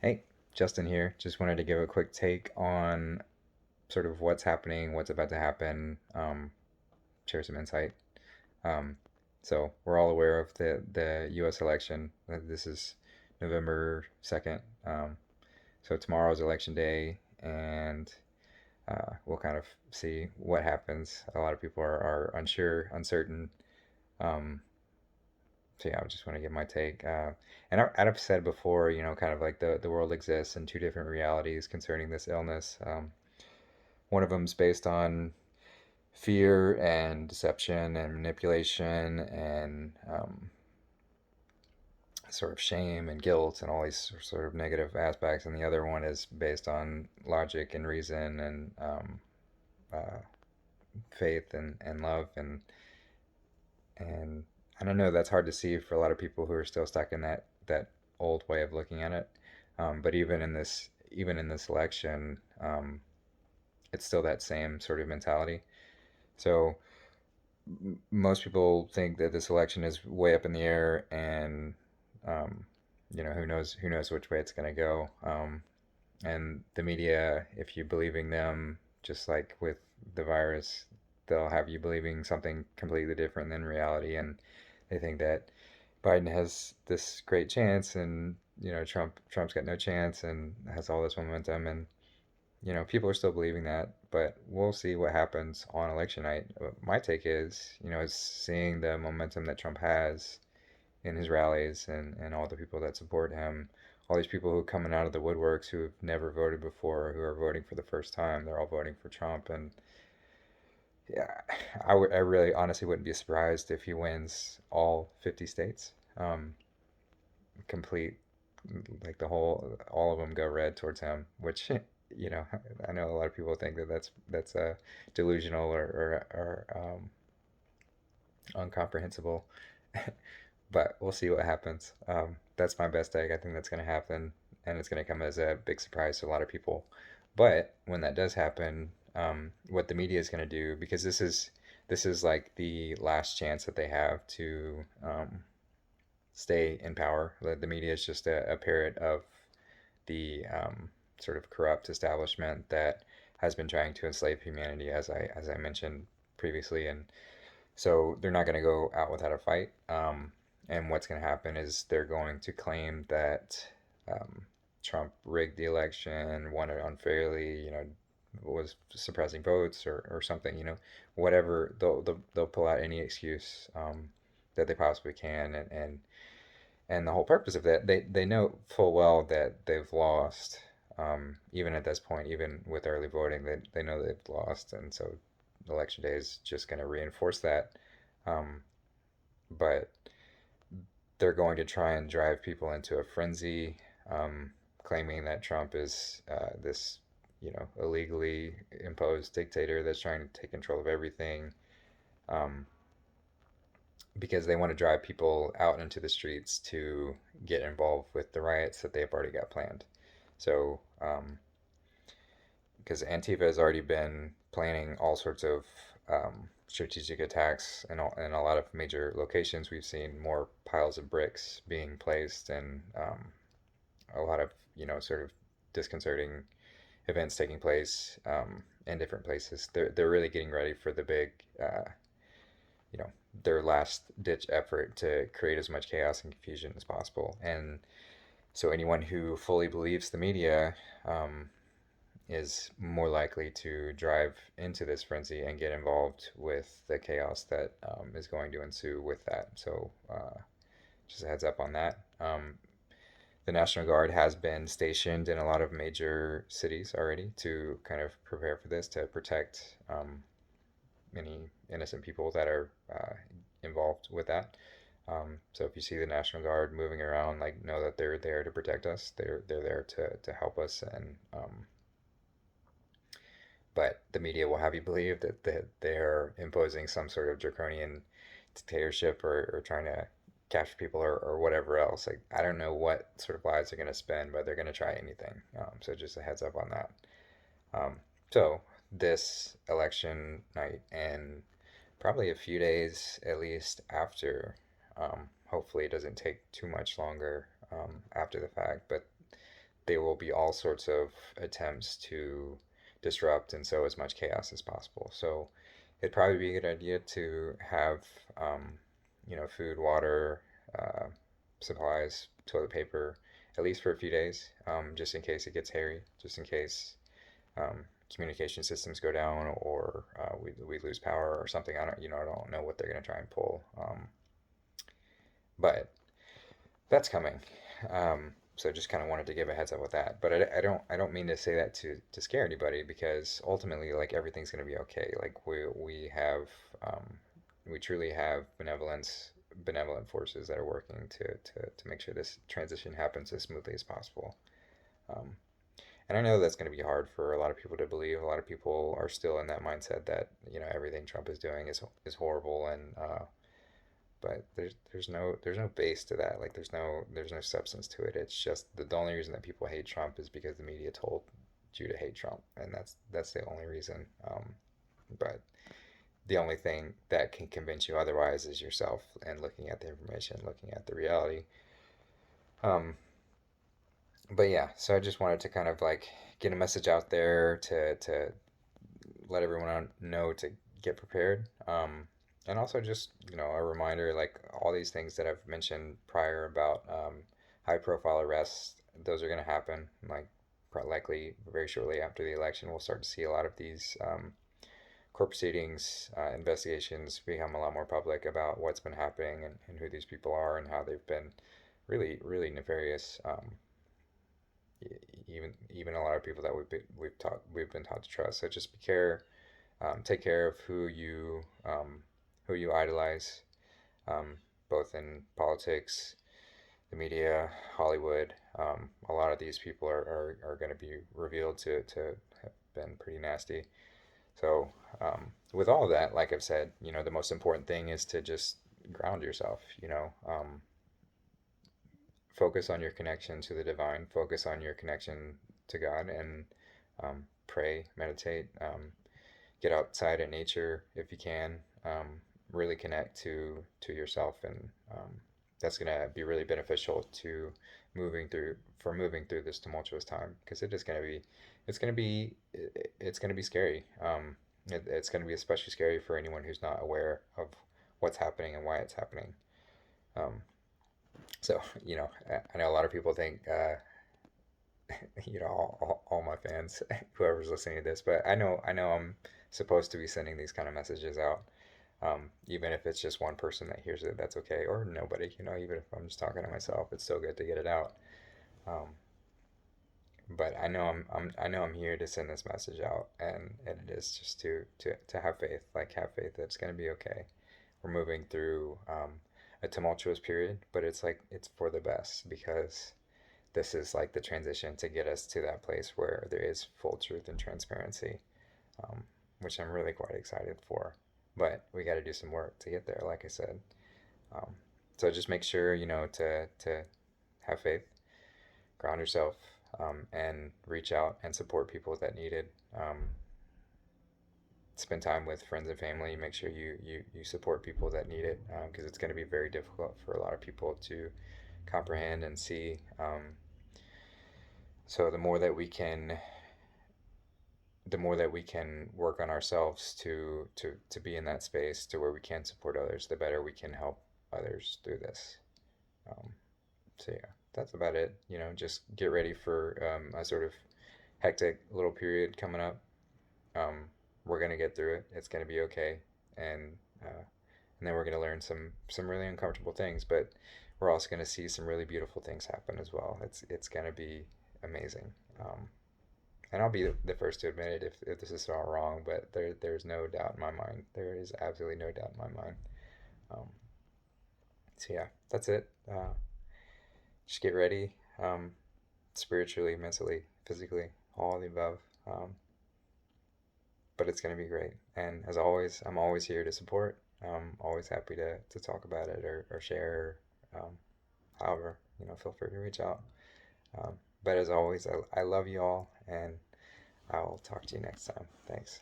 Hey, Justin here. Just wanted to give a quick take on sort of what's happening, what's about to happen, share some insight. Um, so we're all aware of the U.S. election. This is November 2nd. So tomorrow's election day, and we'll kind of see what happens. A lot of people are unsure, uncertain. Um, so yeah, I just want to give my take. And I've said before, kind of like the world exists in two different realities concerning this illness. One of them's based on fear and deception and manipulation and sort of shame and guilt and all these sort of negative aspects, and the other one is based on logic and reason and uh, faith and love and I don't know. That's hard to see for a lot of people who are still stuck in that old way of looking at it. But even in this election, it's still that same sort of mentality. So most people think that this election is way up in the air, and um, who knows which way it's going to go. And the media, if you're believing them, just like with the virus, they'll have you believing something completely different than reality, and they think that Biden has this great chance, and Trump's got no chance, and has all this momentum, and people are still believing that, but we'll see what happens on election night. My take is seeing the momentum that Trump has in his rallies and all the people that support him, all these people who are coming out of the woodworks who have never voted before, who are voting for the first time, they're all voting for Trump. And yeah, I really honestly wouldn't be surprised if he wins all 50 states. Complete, like all of them go red towards him, which I know a lot of people think that that's delusional or incomprehensible, but we'll see what happens. That's my best take. I think that's going to happen, and it's going to come as a big surprise to a lot of people. But when that does happen, what the media is going to do, because this is like the last chance that they have to stay in power. The media is just a parrot of the sort of corrupt establishment that has been trying to enslave humanity, as I mentioned previously, and so they're not going to go out without a fight. And what's going to happen is they're going to claim that um, Trump rigged the election, won it unfairly, was suppressing votes or something, whatever. They'll pull out any excuse that they possibly can, and the whole purpose of that, they know full well that they've lost. Even at this point, even with early voting, they know they've lost, and so election day is just going to reinforce that. Um, but they're going to try and drive people into a frenzy, claiming that Trump is this, illegally imposed dictator that's trying to take control of everything. Um, because they want to drive people out into the streets to get involved with the riots that they've already got planned. So, because Antifa has already been planning all sorts of strategic attacks in a lot of major locations. We've seen more piles of bricks being placed, and a lot of sort of disconcerting events taking place in different places. They're really getting ready for the big you know their last ditch effort to create as much chaos and confusion as possible. And so anyone who fully believes the media is more likely to drive into this frenzy and get involved with the chaos that is going to ensue with that. So just a heads up on that. The National Guard has been stationed in a lot of major cities already to kind of prepare for this, to protect any innocent people that are involved with that. So if you see the National Guard moving around, like, know that they're there to protect us. They're there to help us, and but the media will have you believe that they're imposing some sort of draconian dictatorship, or trying to capture people, or whatever else. Like, I don't know what sort of lies they're going to spin, but they're going to try anything. So just a heads up on that. Um, so this election night, and probably a few days at least after. Hopefully, it doesn't take too much longer after the fact, but there will be all sorts of attempts to disrupt and sow as much chaos as possible. So it'd probably be a good idea to have, food, water, uh, supplies, toilet paper, at least for a few days, just in case it gets hairy, just in case communication systems go down or we lose power or something. I don't know what they're gonna try and pull, but that's coming. So just kind of wanted to give a heads up with that. But I don't mean to say that to scare anybody, because ultimately, like, everything's going to be okay. Like, um, we truly have benevolent forces that are working to make sure this transition happens as smoothly as possible. Um, and I know that's going to be hard for a lot of people to believe. A lot of people are still in that mindset that everything Trump is doing is horrible, and but there's no base to that. Like, there's no substance to it. It's just the only reason that people hate Trump is because the media told you to hate Trump, and that's the only reason. But the only thing that can convince you otherwise is yourself, and looking at the information, looking at the reality. Um, but yeah, so I just wanted to kind of like get a message out there to let everyone know to get prepared. And also just, a reminder, like, all these things that I've mentioned prior about high profile arrests, those are going to happen. Like, likely very shortly after the election, we'll start to see a lot of these court proceedings, investigations become a lot more public about what's been happening, and who these people are, and how they've been really, really nefarious. Even a lot of people that we've been taught to trust. So just take care of who you idolize, um, both in politics, the media, Hollywood. A lot of these people are going to be revealed to have been pretty nasty. So with all of that, like I've said, the most important thing is to just ground yourself. Focus on your connection to the divine. Focus on your connection to God, and pray, meditate. Get outside in nature if you can. Really connect to yourself, and that's gonna be really beneficial to moving through this tumultuous time, because it is gonna be it's gonna be it's gonna be scary. It's gonna be especially scary for anyone who's not aware of what's happening and why it's happening. Um, so I know a lot of people think all my fans, whoever's listening to this, but I know I'm supposed to be sending these kind of messages out. Even if it's just one person that hears it, that's okay, or nobody. Even if I'm just talking to myself, it's still good to get it out. Um, but I know I'm here to send this message out, and it is just to have faith, like, have faith that it's gonna be okay. We're moving through a tumultuous period, but it's like it's for the best, because this is like the transition to get us to that place where there is full truth and transparency, um, which I'm really quite excited for. But we got to do some work to get there, like I said. Um, so just make sure to have faith, ground yourself, and reach out and support people that need it. Spend time with friends and family. Make sure you support people that need it, because it's going to be very difficult for a lot of people to comprehend and see. So the more that we can work on ourselves to be in that space to where we can support others, the better we can help others through this. Um, so yeah, that's about it. Just get ready for a sort of hectic little period coming up. Um, we're gonna get through it. It's gonna be okay, and and then we're gonna learn some really uncomfortable things, but we're also gonna see some really beautiful things happen as well. It's gonna be amazing. And I'll be the first to admit it if this is all wrong, but there's no doubt in my mind. There is absolutely no doubt in my mind. Um, so yeah, that's it. Just get ready, spiritually, mentally, physically, all of the above. Um, but it's gonna be great. And as always, I'm always here to support. Always happy to talk about it, or share. Um, however, feel free to reach out. Um, but as always, I love you all, and I'll talk to you next time. Thanks.